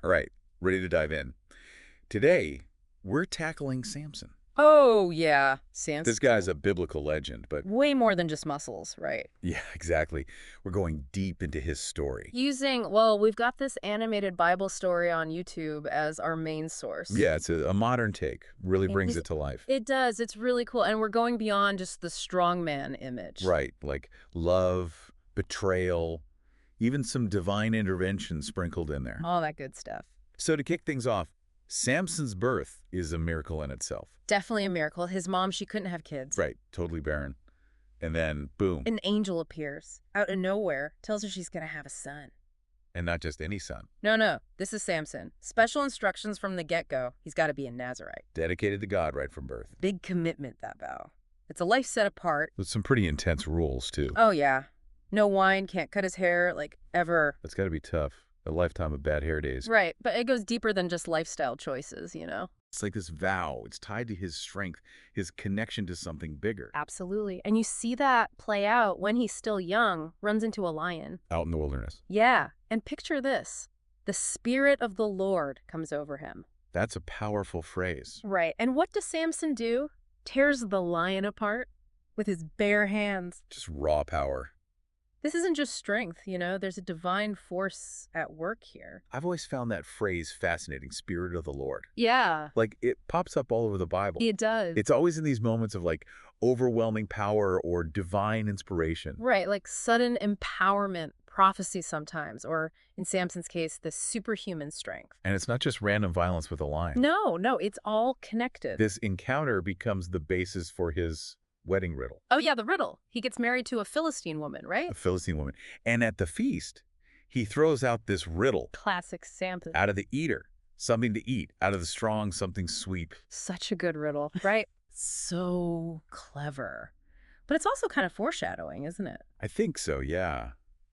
All right, ready to dive in. Today, we're tackling Samson. Oh, yeah. This Samson. guy's a biblical legend, but Way more than just muscles, right? yeah, exactly. We're going deep into his story. Well, we've got this animated Bible story on YouTube as our main source. Yeah, it's a modern take. Really And brings it to life. It does. It's really cool. And we're going beyond just the strongman image. Right, like love, betrayal, even some divine intervention sprinkled in there. All that good stuff. So to kick things off, Samson's birth is a miracle in itself. Definitely a miracle. His mom, she couldn't have kids. Right, totally barren. And then, boom. An angel appears out of nowhere, tells her she's going to have a son. And not just any son. No. This is Samson. Special instructions from the get-go. He's got to be a Nazarite. Dedicated to God right from birth. Big commitment, that vow. It's a life set apart. With some pretty intense rules, too. Oh, yeah. No wine, can't cut his hair, like, ever. That's got to be tough. A lifetime of bad hair days. Right, but it goes deeper than just lifestyle choices, you know? It's like this vow. It's tied to his strength, his connection to something bigger. Absolutely. And you see that play out when he's still young, runs into a lion. Out in the wilderness. Yeah, and picture this. The Spirit of the Lord comes over him. That's a powerful phrase. Right, and what does Samson do? Tears the lion apart with his bare hands. Just raw power. This isn't just strength, you know? There's a divine force at work here. I've always found that phrase fascinating, Spirit of the Lord. Yeah. Like, it pops up all over the Bible. It does. It's always in these moments of, like, overwhelming power or divine inspiration. Right, like sudden empowerment, prophecy sometimes, or in Samson's case, the superhuman strength. And it's not just random violence with a lion. No, it's all connected. This encounter becomes the basis for his wedding riddle. Oh, yeah, the riddle. He gets married to a Philistine woman, right? A Philistine woman. And at the feast, he throws out this riddle. Classic Samson. Out of the eater, something to eat. Out of the strong, something sweet. Such a good riddle, right? So clever. But it's also kind of foreshadowing, isn't it? I think so, yeah.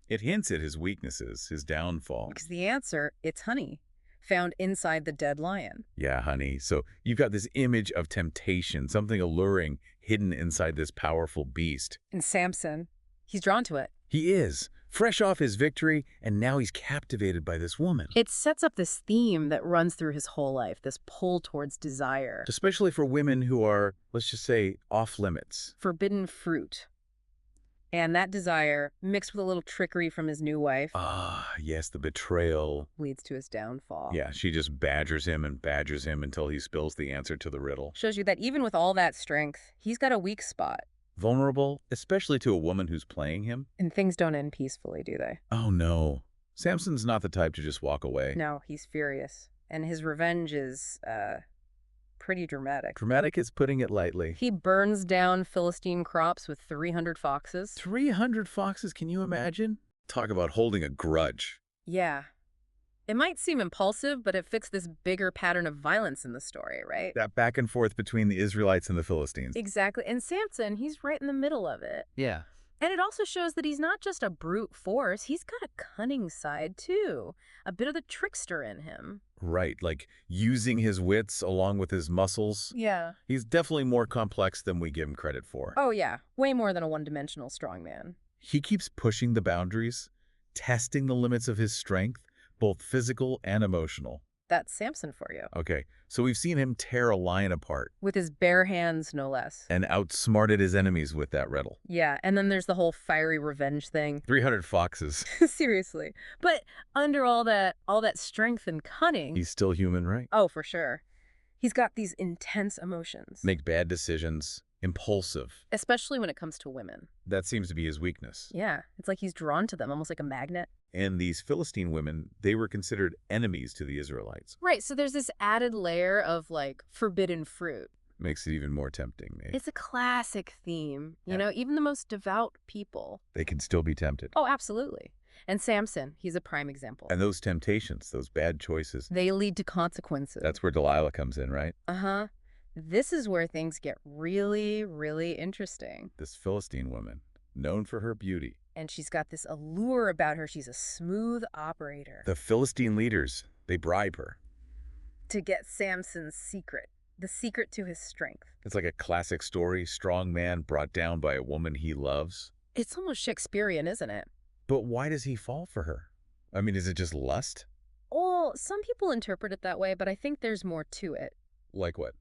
It hints at his weaknesses, his downfall. Because the answer, it's honey, found inside the dead lion. Yeah, honey. So you've got this image of temptation, something alluring, hidden inside this powerful beast. And Samson, he's drawn to it. He is, fresh off his victory, and now he's captivated by this woman. It sets up this theme that runs through his whole life, this pull towards desire. Especially for women who are, let's just say, off limits. Forbidden fruit. And that desire, mixed with a little trickery from his new wife, Ah, yes, the betrayal. leads to his downfall. Yeah, she just badgers him until he spills the answer to the riddle. Shows you that even with all that strength, he's got a weak spot. Vulnerable, especially to a woman who's playing him. And things don't end peacefully, do they? Oh, no. Samson's not the type to just walk away. No, he's furious. And his revenge is, pretty dramatic. Dramatic is putting it lightly. He burns down Philistine crops with 300 foxes. 300 foxes, can you imagine? Talk about holding a grudge. Yeah. It might seem impulsive, but it fits this bigger pattern of violence in the story, right? That back and forth between the Israelites and the Philistines. Exactly. And Samson, he's right in the middle of it. Yeah. And it also shows that he's not just a brute force, he's got a cunning side, too. A bit of the trickster in him. Right, like using his wits along with his muscles. Yeah. He's definitely more complex than we give him credit for. Oh, yeah. Way more than a one-dimensional strongman. He keeps pushing the boundaries, testing the limits of his strength, both physical and emotional. That's Samson for you. Okay, so we've seen him tear a lion apart. With his bare hands, no less. And outsmarted his enemies with that riddle. Yeah, and then there's the whole fiery revenge thing. 300 foxes. Seriously. But under all that strength and cunning... He's still human, right? Oh, for sure. He's got these intense emotions. Make bad decisions. Impulsive. Especially when it comes to women. That seems to be his weakness. Yeah, it's like he's drawn to them, almost like a magnet. And these Philistine women, they were considered enemies to the Israelites. Right, so there's this added layer of, like, forbidden fruit. Makes it even more tempting, maybe. It's a classic theme. You Yeah. know, even the most devout people. They can still be tempted. Oh, absolutely. And Samson, he's a prime example. And those temptations, those bad choices, They lead to consequences. that's where Delilah comes in, right? Uh-huh. This is where things get really, really interesting. This Philistine woman, known for her beauty. And she's got this allure about her. She's a smooth operator. The Philistine leaders, they bribe her. To get Samson's secret. The secret to his strength. It's like a classic story, strong man brought down by a woman he loves. It's almost Shakespearean, isn't it? But why does he fall for her? I mean, is it just lust? Well, some people interpret it that way, but I think there's more to it. Like what?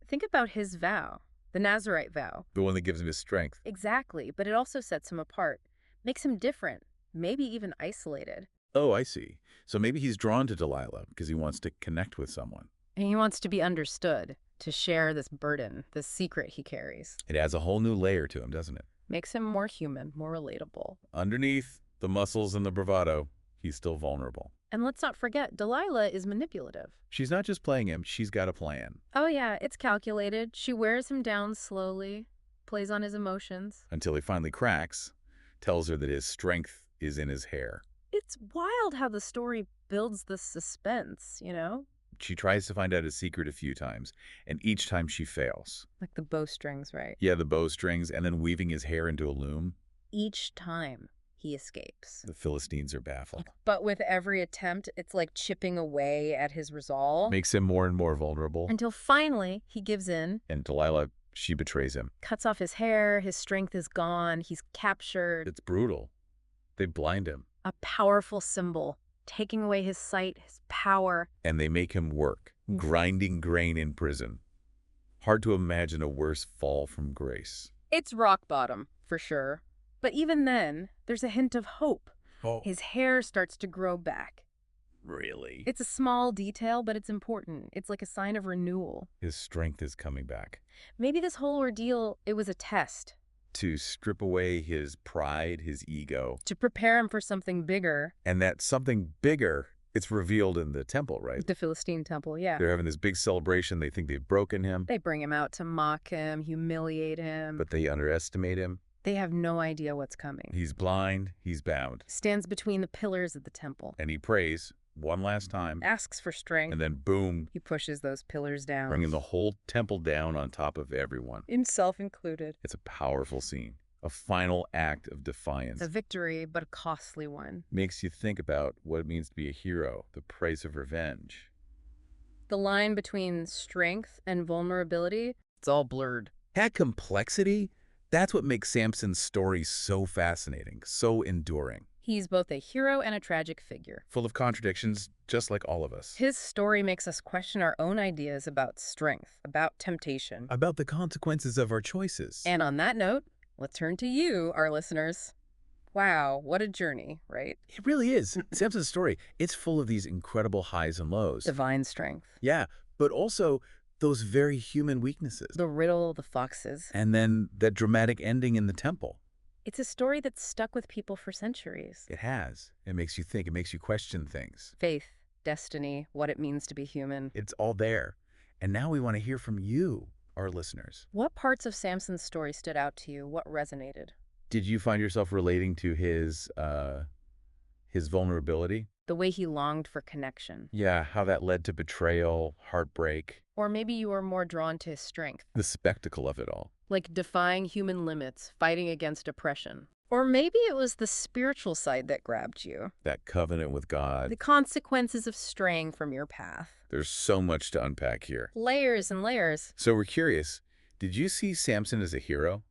Think about his vow, the Nazarite vow. The one that gives him his strength. Exactly, but it also sets him apart, makes him different, maybe even isolated. Oh, I see. So maybe he's drawn to Delilah because he wants to connect with someone. And he wants to be understood, to share this burden, this secret he carries. It adds a whole new layer to him, doesn't it? Makes him more human, more relatable. Underneath the muscles and the bravado, he's still vulnerable. And let's not forget, Delilah is manipulative. She's not just playing him, she's got a plan. Oh yeah, it's calculated. She wears him down slowly, plays on his emotions. Until he finally cracks, tells her that his strength is in his hair. It's wild how the story builds the suspense, you know? She tries to find out his secret a few times, and each time she fails. Like the bowstrings, right? Yeah, the bowstrings, and then weaving his hair into a loom. Each time he escapes. The Philistines are baffled. But with every attempt, it's like chipping away at his resolve. Makes him more and more vulnerable. Until finally, he gives in. And Delilah, she betrays him. Cuts off his hair, his strength is gone, he's captured. It's brutal. They blind him. A powerful symbol, taking away his sight, his power. And they make him work, grinding grain in prison. Hard to imagine a worse fall from grace. It's rock bottom, for sure. But even then, there's a hint of hope. Oh, His hair starts to grow back. really? It's a small detail, but it's important. It's like a sign of renewal. His strength is coming back. Maybe this whole ordeal, it was a test. To strip away his pride, his ego. To prepare him for something bigger. And that something bigger, it's revealed in the temple, right? The Philistine temple, yeah. They're having this big celebration. They think they've broken him, They bring him out to mock him, humiliate him. but they underestimate him. They have no idea what's coming. He's blind, he's bound. Stands between the pillars of the temple. And he prays one last time, Asks for strength. and then boom, He pushes those pillars down. bringing the whole temple down on top of everyone. Himself included. It's a powerful scene, a final act of defiance. A victory, but a costly one. Makes you think about what it means to be a hero, the price of revenge. The line between strength and vulnerability, it's all blurred. That complexity, that's what makes Samson's story so fascinating, so enduring. He's both a hero and a tragic figure. Full of contradictions, just like all of us. His story makes us question our own ideas about strength, about temptation. About the consequences of our choices. And on that note, let's turn to you, our listeners. Wow, what a journey, right? It really is. Samson's story, it's full of these incredible highs and lows. Divine strength. Yeah, but also those very human weaknesses. The riddle, the foxes. And then that dramatic ending in the temple. It's a story that's stuck with people for centuries. It has. It makes you think. It makes you question things. Faith, destiny, what it means to be human. It's all there. And now we want to hear from you, our listeners. What parts of Samson's story stood out to you? What resonated? Did you find yourself relating to his vulnerability? The way he longed for connection. Yeah, how that led to betrayal, heartbreak, Or maybe you were more drawn to his strength, the spectacle of it all. like defying human limits, fighting against oppression. Or maybe it was the spiritual side that grabbed you, That covenant with God. the consequences of straying from your path. There's so much to unpack here. Layers and layers. So we're curious, did you see Samson as a hero?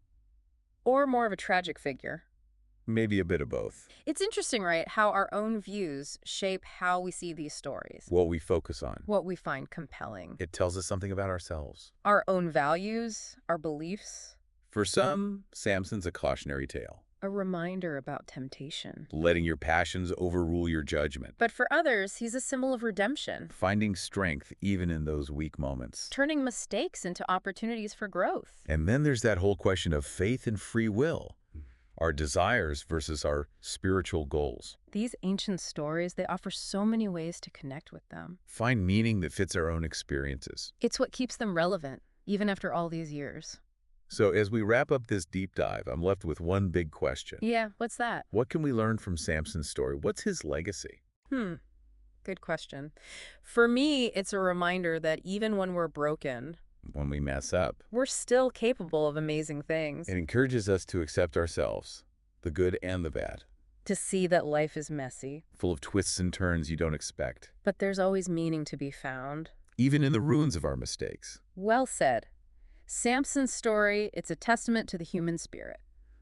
Or more of a tragic figure. Maybe a bit of both. It's interesting, right, how our own views shape how we see these stories, What we focus on. what we find compelling, It tells us something about ourselves. our own values, our beliefs, For some, Samson's a cautionary tale, a reminder about temptation. letting your passions overrule your judgment, But for others, he's a symbol of redemption, finding strength even in those weak moments. turning mistakes into opportunities for growth. And then there's that whole question of faith and free will, our desires versus our spiritual goals. These ancient stories, they offer so many ways to connect with them. Find meaning that fits our own experiences. It's what keeps them relevant, even after all these years. So as we wrap up this deep dive, I'm left with one big question. Yeah, what's that? What can we learn from Samson's story? What's his legacy? Good question. For me, it's a reminder that even when we're broken, When we mess up, we're still capable of amazing things. it encourages us to accept ourselves, the good and the bad, To see that life is messy, full of twists and turns you don't expect, but there's always meaning to be found. even in the ruins of our mistakes. Well said. Samson's story, it's a testament to the human spirit.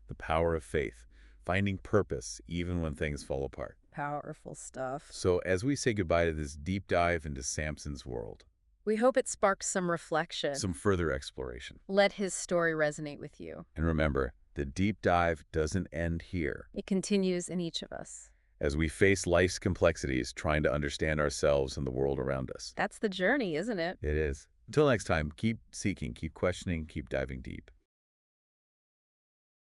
The power of faith, finding purpose even when things fall apart. powerful stuff. So as we say goodbye to this deep dive into Samson's world, We hope it sparks some reflection. some further exploration. Let his story resonate with you. And remember, the deep dive doesn't end here. It continues in each of us. As we face life's complexities, trying to understand ourselves and the world around us. That's the journey, isn't it? It is. Until next time, keep seeking, keep questioning, keep diving deep.